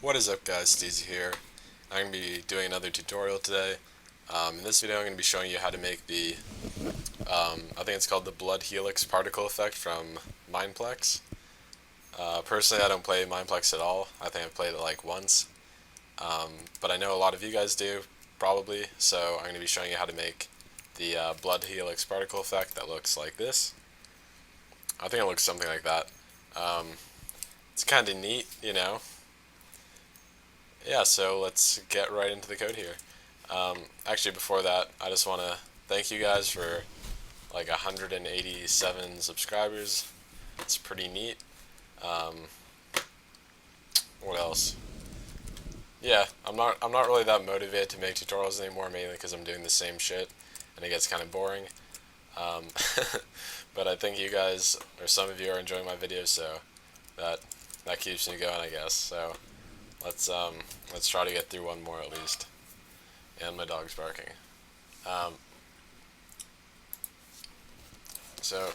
What is up, guys? SteeZyyy here. I'm going to be doing another tutorial today. In this video I'm going to be showing you how to make the, I think it's called the blood helix particle effect from Mineplex. Personally I don't play Mineplex at all. I think I've played it like once. But I know a lot of you guys do, probably, so I'm going to be showing you how to make the blood helix particle effect that looks like this. I think it looks something like that. It's kind of neat, you know. Yeah, so let's get right into the code here. Actually, before that, I just want to thank you guys for like 187 subscribers. It's pretty neat. What else? Yeah, I'm not really that motivated to make tutorials anymore, mainly because I'm doing the same shit, and it gets kind of boring. Um, but I think you guys, or some of you, are enjoying my videos, so that keeps me going, I guess. So let's try to get through one more at least. And my dog's barking. So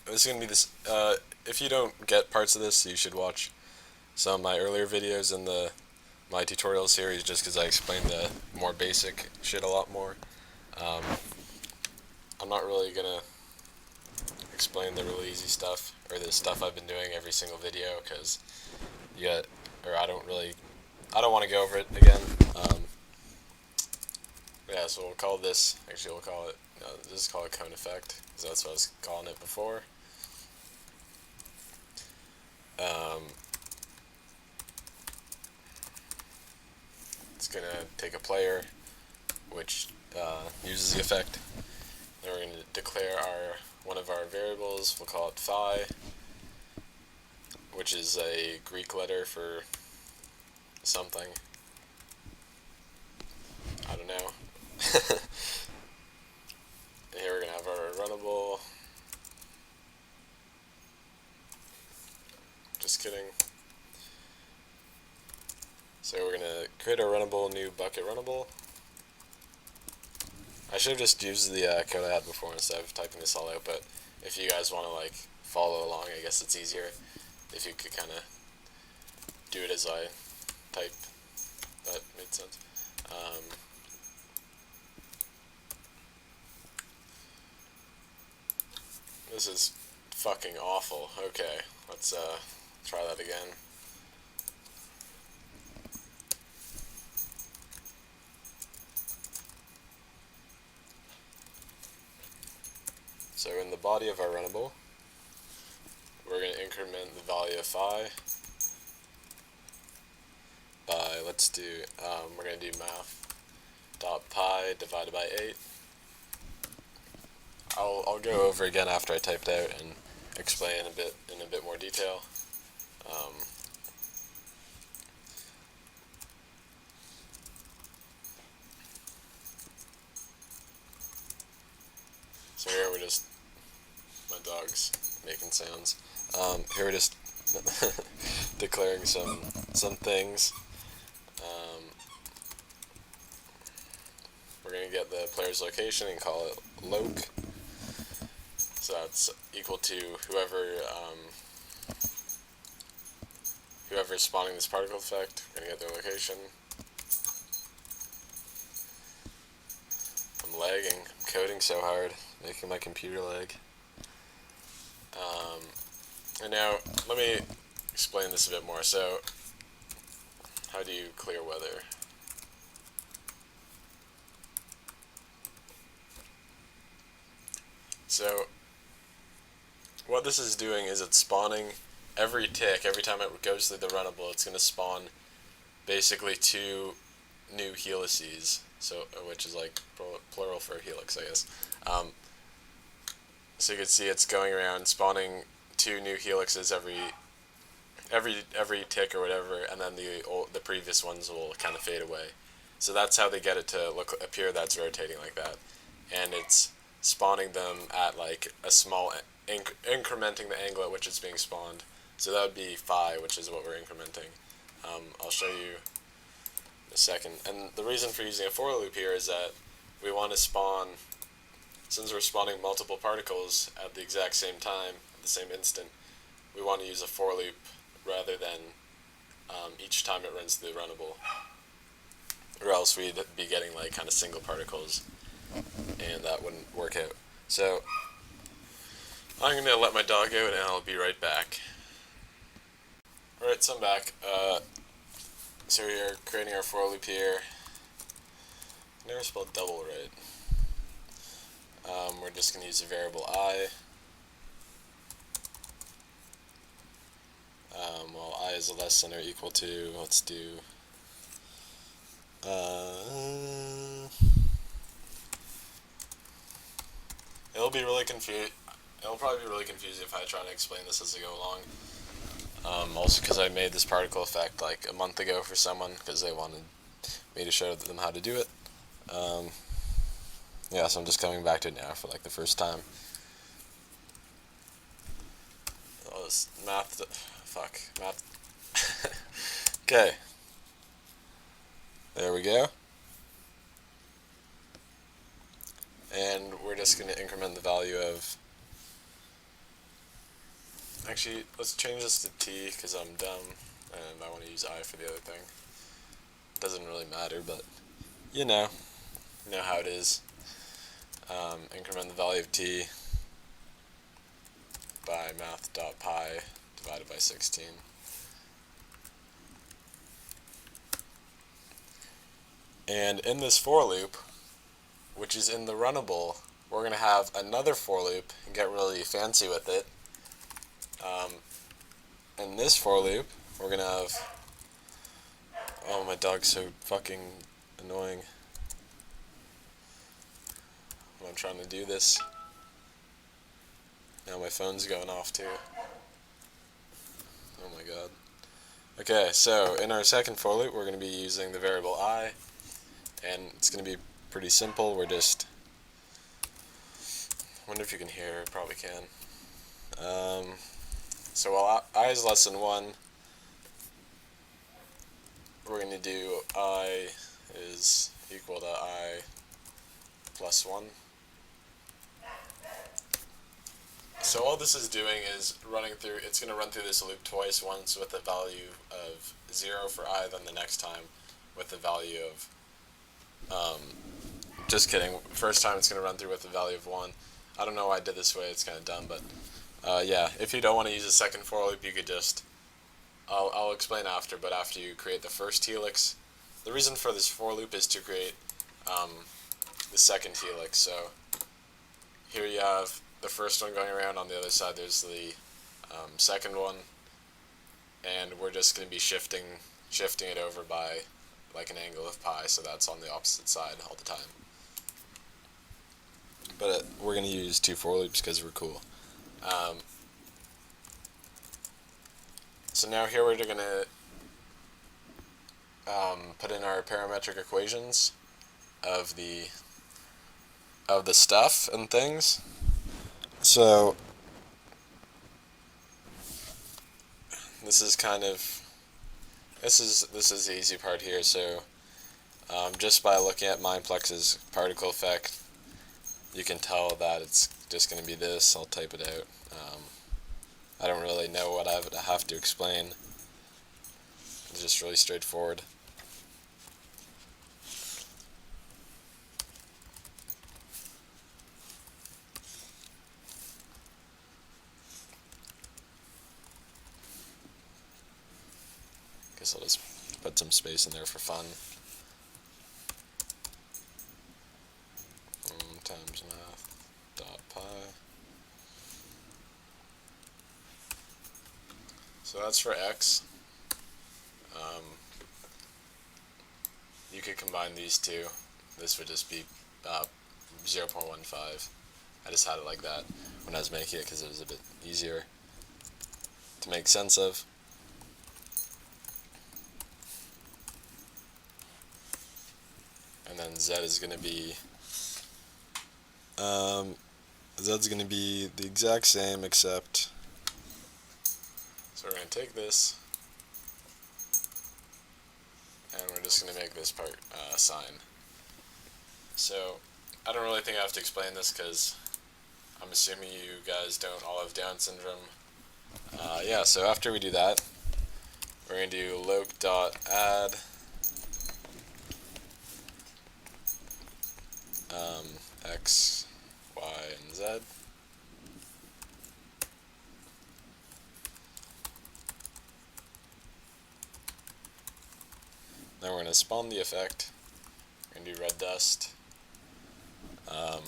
this is gonna be this. If you don't get parts of this, you should watch some of my earlier videos in my tutorial series, just because I explain the more basic shit a lot more. I'm not really gonna explain the really easy stuff or the stuff I've been doing every single video, because I don't want to go over it again. Yeah, so we'll call this, actually we'll call it, no, this is called a cone effect, because that's what I was calling it before. It's going to take a player, which uses the effect. Then we're going to declare one of our variables, we'll call it phi, which is a Greek letter for something. I don't know. And here we're going to have our runnable. Just kidding. So we're going to create a runnable new Bukkit runnable. I should have just used the code I had before instead of typing this all out, but if you guys want to like follow along, I guess it's easier if you could kind of do it as I type. That made sense. This is fucking awful. Okay, let's try that again. So in the body of our runnable, we're going to increment the value of phi by, we're going to do math.pi divided by 8. I'll go over again after I typed out and explain in a bit more detail. So here we're just, my dog's making sounds. Here we're just declaring some things. We're going to get the player's location and call it loc. So that's equal to whoever's spawning this particle effect. We're going to get their location. I'm lagging. I'm coding so hard, making my computer lag. And now, let me explain this a bit more. So, how do you clear weather? So, what this is doing is it's spawning every tick. Every time it goes through the runnable, it's going to spawn basically 2 new helices, so which is like plural for helix, I guess. So you can see it's going around spawning 2 new helixes every tick or whatever, and then the previous ones will kind of fade away. So that's how they get it to appear that's rotating like that, and it's spawning them at like a small incrementing the angle at which it's being spawned. So that would be phi, which is what we're incrementing. I'll show you in a second. And the reason for using a for loop here is that we want to spawn, since we're spawning multiple particles at the exact same time, at the same instant, we want to use a for loop rather than each time it runs through the runnable, or else we'd be getting like kind of single particles, and that wouldn't work out. So I'm going to let my dog out and I'll be right back. Alright, so I'm back. So we're creating our for loop here. I never spelled double right. We're just going to use a variable I. Well, I is less than or equal to, let's do, it'll be really confusing. It'll probably be really confusing if I try to explain this as I go along. Also because I made this particle effect like a month ago for someone because they wanted me to show them how to do it. Yeah, so I'm just coming back to it now for like the first time. Oh, this math. Okay. There we go. And we're just going to increment the value of... Actually, let's change this to t because I'm dumb and I want to use I for the other thing. It doesn't really matter, but you know how it is. Increment the value of t by math.pi divided by 16. And in this for loop, which is in the runnable, we're going to have another for loop and get really fancy with it. In this for loop, we're going to have... Oh, my dog's so fucking annoying when I'm trying to do this. Now my phone's going off too. Oh my god. Okay, so in our second for loop, we're going to be using the variable I, and it's going to be pretty simple. We're just... I wonder if you can hear, probably can. So while I is less than 1, we're going to do I is equal to I plus 1. So all this is doing is running through, it's going to run through this loop twice, once with the value of 0 for I, then the next time with the value of, just kidding, first time it's going to run through with the value of 1. I don't know why I did this way, it's kind of dumb, but yeah, if you don't want to use a second for loop, you could just, I'll explain after, but after you create the first helix, the reason for this for loop is to create the second helix. So here you have the first one going around, on the other side there's the second one, and we're just going to be shifting it over by like an angle of pi, so that's on the opposite side all the time. But we're going to use 2 for loops because we're cool. So now here we're going to put in our parametric equations of the stuff and things. So this is kind of this is the easy part here. So just by looking at Mineplex's particle effect, you can tell that it's just going to be this. I'll type it out. I don't really know what I have to explain. It's just really straightforward. Guess I'll just put some space in there for fun. Times math dot pi. So that's for x. You could combine these two. This would just be 0.15. I just had it like that when I was making it because it was a bit easier to make sense of. And then z is going to be z's going to be the exact same, except, so we're going to take this and we're just going to make this part sine. So I don't really think I have to explain this because I'm assuming you guys don't all have Down syndrome. Yeah, so after we do that, we're going to do loc.add x, y, and z. Then we're going to spawn the effect. We're going to do red dust. We're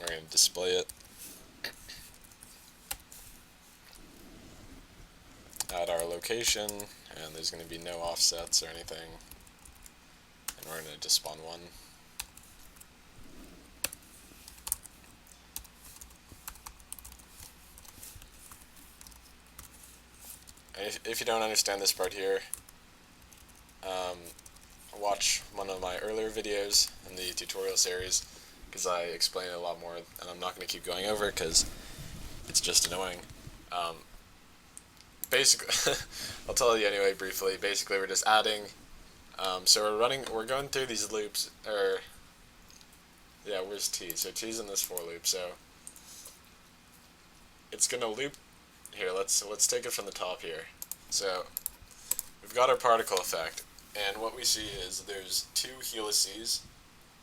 going to display it. Add our location, and there's going to be no offsets or anything. And we're going to just spawn one. And if you don't understand this part here, watch one of my earlier videos in the tutorial series, because I explain it a lot more, and I'm not going to keep going over it because it's just annoying. Basically, I'll tell you anyway briefly. Basically, we're just adding. So we're going through these loops, yeah, where's t? So t's in this for loop. So it's gonna loop here. Let's take it from the top here. So we've got our particle effect, and what we see is there's two helices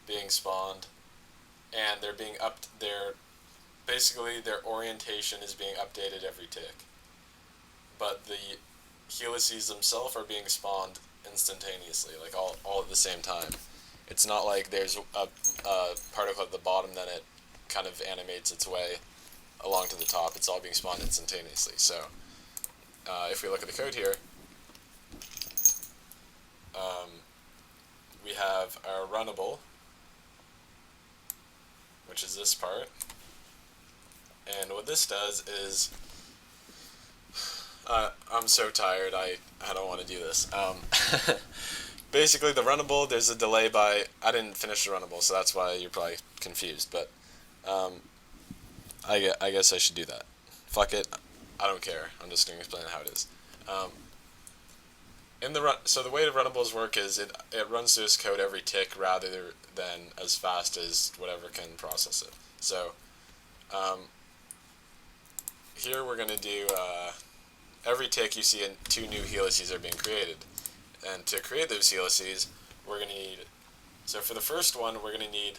being spawned, and they're being basically their orientation is being updated every tick. But the helices themselves are being spawned instantaneously, like all at the same time. It's not like there's a particle at the bottom, then it kind of animates its way along to the top. It's all being spawned instantaneously. So if we look at the code here, we have our runnable, which is this part. And what this does is, I'm so tired, I don't want to do this. Basically, the runnable, there's a delay by, I didn't finish the runnable, so that's why you're probably confused, but I guess I should do that. Fuck it, I don't care, I'm just going to explain how it is. So the way the runnables work is it runs through this code every tick rather than as fast as whatever can process it. So here we're going to do, every tick you see two new helices are being created. And to create those helices, we're going to need, so for the first one, we're going to need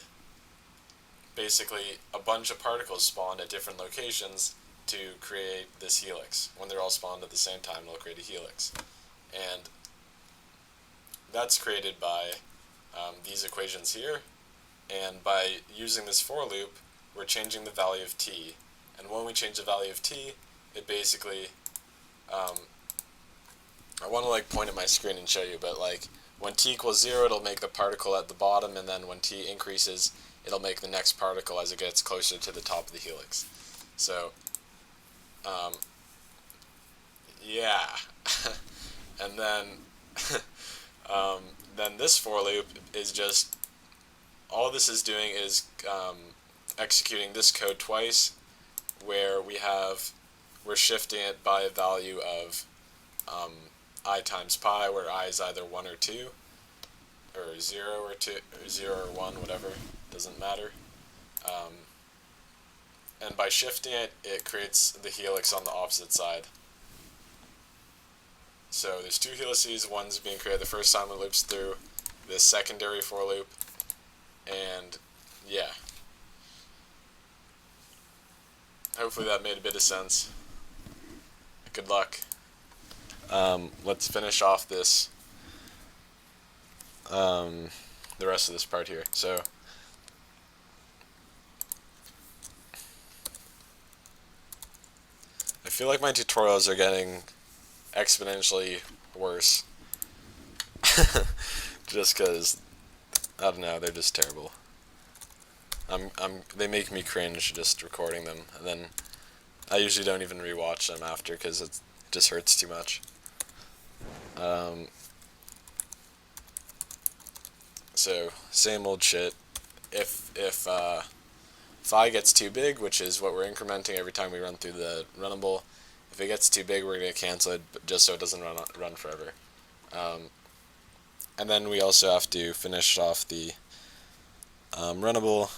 basically a bunch of particles spawned at different locations to create this helix. When they're all spawned at the same time, it'll create a helix. And that's created by these equations here. And by using this for loop, we're changing the value of t. And when we change the value of t, it basically, I want to point at my screen and show you, but when t equals 0, it'll make the particle at the bottom, and then when t increases, it'll make the next particle as it gets closer to the top of the helix. So, yeah. And then, then this for loop is just, all this is doing is executing this code twice, where we're shifting it by a value of I times pi, where I is either 1 or 2, or 0 or 2, or 0 or 1, whatever, doesn't matter. And by shifting it, it creates the helix on the opposite side. So there's two helices, one's being created the first time it loops through this secondary for loop, and yeah. Hopefully that made a bit of sense. Good luck. Let's finish off this, the rest of this part here. So, I feel like my tutorials are getting exponentially worse. Just because, I don't know, they're just terrible. They make me cringe just recording them, and then I usually don't even rewatch them after because it just hurts too much. So same old shit. If phi gets too big, which is what we're incrementing every time we run through the runnable, if it gets too big, we're gonna cancel it, just so it doesn't run forever. And then we also have to finish off the runnable.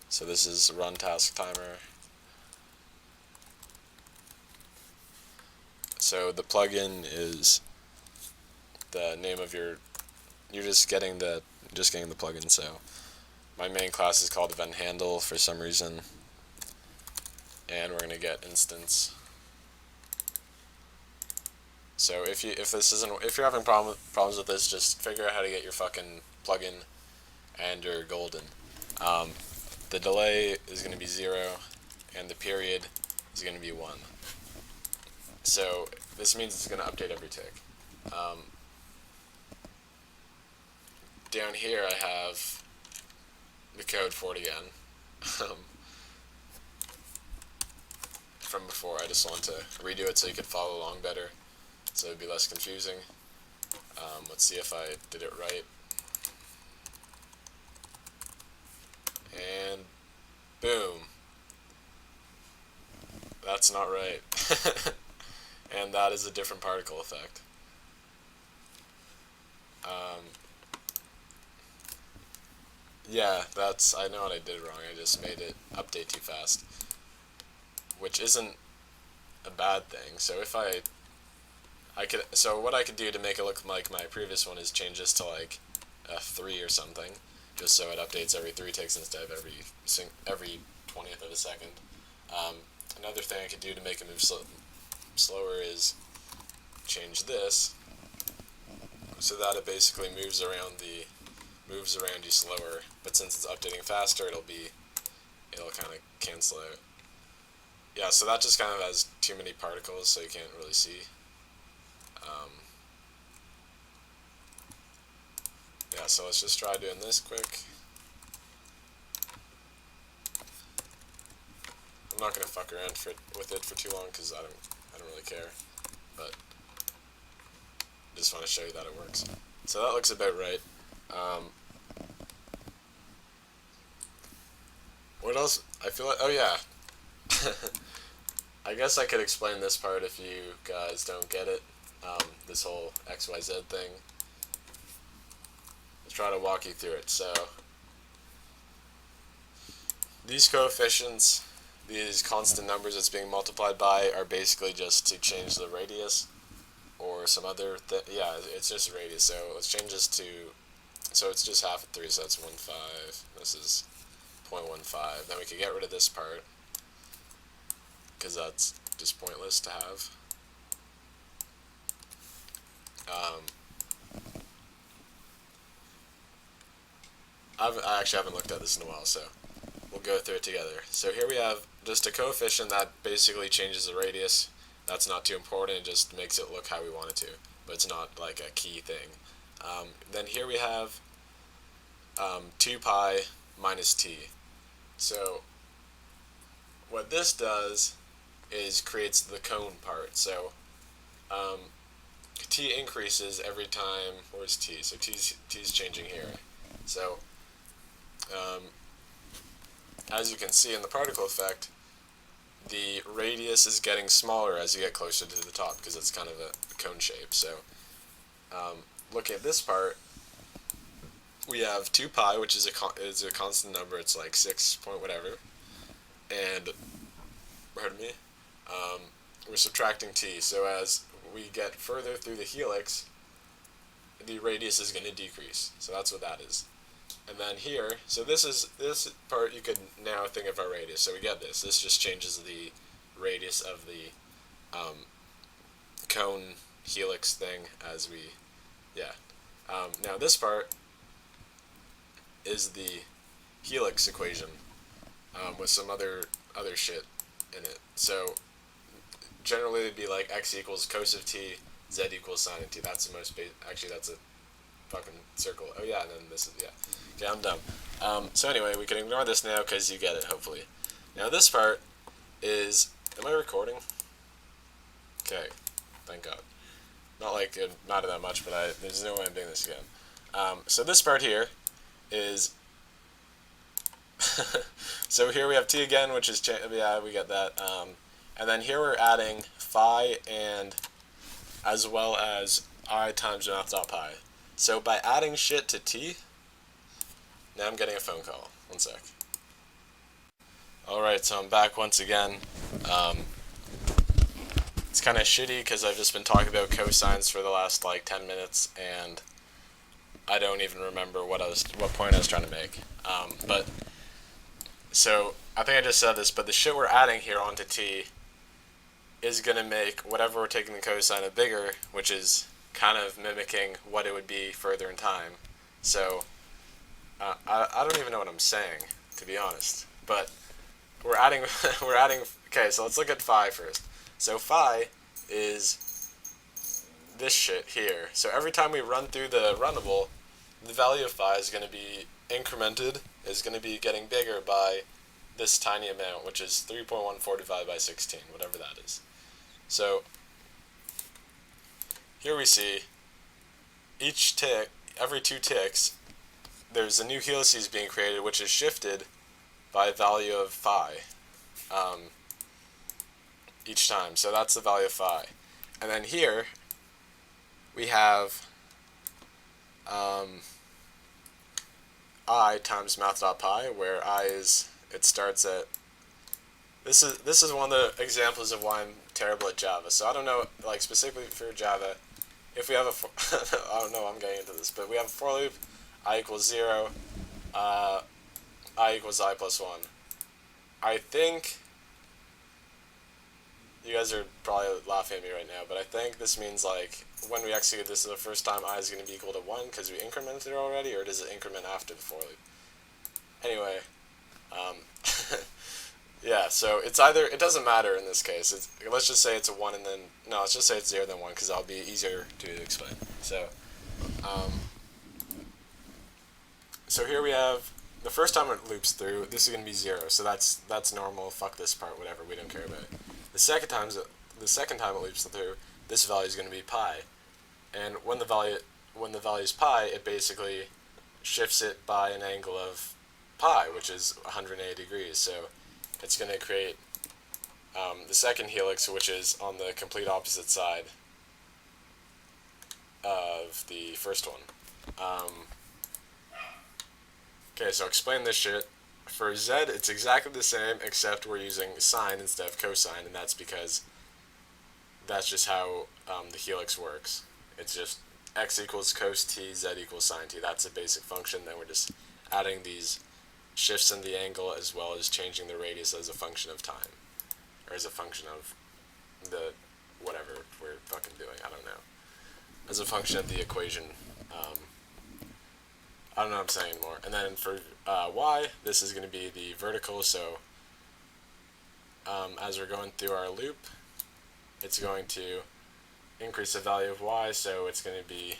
So this is Runtastic Timer. So the plugin is the name of you're just getting the plugin. So my main class is called event handle for some reason, and we're gonna get instance. So if you're having problems with this, just figure out how to get your fucking plugin, and you're golden. The delay is gonna be 0, and the period is gonna be 1. So this means it's gonna update every tick. Down here I have the code for it again. From before, I just want to redo it so you could follow along better, so it'd be less confusing. Let's see if I did it right. And boom. That's not right. And that is a different particle effect. Yeah, I know what I did wrong. I just made it update too fast, which isn't a bad thing. So if so what I could do to make it look like my previous one is change this to like a 3 or something, just so it updates every 3 ticks instead of every 20th of a second. Another thing I could do to make it move slower is change this so that it basically moves around you slower, but since it's updating faster, it'll kind of cancel out. Yeah, so that just kind of has too many particles, so you can't really see. Yeah, so let's just try doing this quick. I'm not gonna fuck around with it for too long because I don't really care, but I just want to show you that it works. So that looks about right. What else? I feel like, oh yeah. I guess I could explain this part if you guys don't get it. This whole XYZ thing. Let's try to walk you through it. So these coefficients, these constant numbers that's being multiplied by, are basically just to change the radius or some other yeah, it's just radius. So let's change this to, so it's just half of 3, so that's 1/5. This is 0.15. Then we could get rid of this part because that's just pointless to have. I actually haven't looked at this in a while, so we'll go through it together. So here we have just a coefficient that basically changes the radius. That's not too important, it just makes it look how we want it to, but it's not like a key thing. Then here we have 2 pi minus t. So what this does is creates the cone part. So t increases every time, where's t? So t's changing here. So as you can see in the particle effect, the radius is getting smaller as you get closer to the top because it's kind of a cone shape. So looking at this part, we have 2 pi, which is a constant number. It's like 6 point whatever, and pardon me, we're subtracting t. So as we get further through the helix, the radius is going to decrease. So that's what that is. And then here, so this part you could now think of our radius. So we get this. This just changes the radius of the cone helix thing as we, yeah. Now this part is the helix equation with some other shit in it. So generally it'd be like x equals cos of t, z equals sine of t. That's the most actually that's a fucking circle. Oh yeah, and then this is, yeah. Okay, I'm dumb. So anyway, we can ignore this now because you get it, hopefully. Now this part is, am I recording? Okay, thank God. Not like it mattered that much, but there's no way I'm doing this again. So this part here is, so here we have t again, which is, yeah, we get that. And then here we're adding phi and as well as I times math.pi. So by adding shit to t, now I'm getting a phone call. One sec. Alright, so I'm back once again. It's kind of shitty because I've just been talking about cosines for the last like 10 minutes and I don't even remember what point I was trying to make. But so I think I just said this, but the shit we're adding here onto t is gonna make whatever we're taking the cosine of bigger, which is kind of mimicking what it would be further in time. So I don't even know what I'm saying, to be honest. But we're adding Okay, so let's look at phi first. So phi is this shit here. So every time we run through the runnable, the value of phi is going to be incremented, is going to be getting bigger by this tiny amount, which is 3.14 divided by 16, whatever that is. So here we see each tick, every 2 ticks, there's a new helices being created, which is shifted by a value of phi each time. So that's the value of phi. And then here we have I times math.pi, where I is, it starts at, this is one of the examples of why I'm terrible at Java. So I don't know, like specifically for Java, if we have a, I don't know, I'm getting into this, but we have a for loop, I equals 0, I equals I plus 1. I think, you guys are probably laughing at me right now, but I think this means like when we execute this the first time, I is going to be equal to 1 because we incremented it already, or does it increment after the for loop? Anyway, yeah, so it's either, it doesn't matter in this case. Let's just say it's a 1 and then, no, let's just say it's 0 then 1 because that'll be easier to explain. So here we have, the first time it loops through, this is going to be 0, so that's normal, fuck this part, whatever, we don't care about it. The second time it loops through, this value is going to be pi. And when the value is pi, it basically shifts it by an angle of pi, which is 180 degrees. So it's going to create the second helix, which is on the complete opposite side of the first one. Okay, so explain this shit. For z, it's exactly the same, except we're using sine instead of cosine, and that's because that's just how the helix works. It's just x equals cos t, z equals sine t. That's a basic function. Then we're just adding these shifts in the angle as well as changing the radius as a function of time, or as a function of the whatever we're fucking doing. I don't know. As a function of the equation. I don't know what I'm saying anymore. And then for y, this is going to be the vertical, so as we're going through our loop, it's going to increase the value of y, so it's going to be,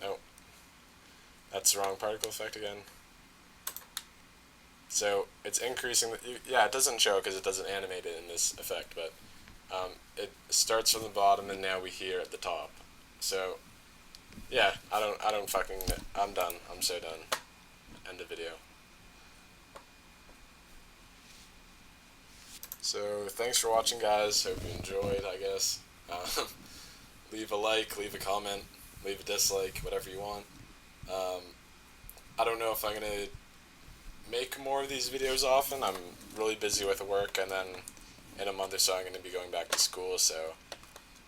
oh, that's the wrong particle effect again. So it's increasing, yeah, it doesn't show because it doesn't animate it in this effect, but it starts from the bottom and now we hear at the top. So yeah, I'm done. I'm so done. End of video. So, thanks for watching, guys. Hope you enjoyed, I guess. Leave a like, leave a comment, leave a dislike, whatever you want. I don't know if I'm going to make more of these videos often. I'm really busy with work, and then in a month or so I'm going to be going back to school, so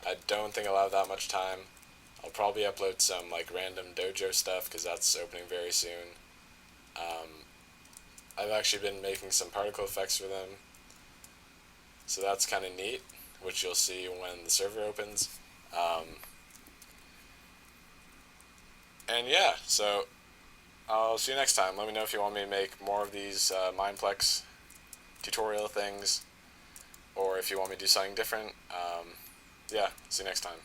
I don't think I'll have that much time. I'll probably upload some like random dojo stuff because that's opening very soon. I've actually been making some particle effects for them, so that's kind of neat, which you'll see when the server opens. And yeah, so I'll see you next time. Let me know if you want me to make more of these Mineplex tutorial things, or if you want me to do something different. Yeah, see you next time.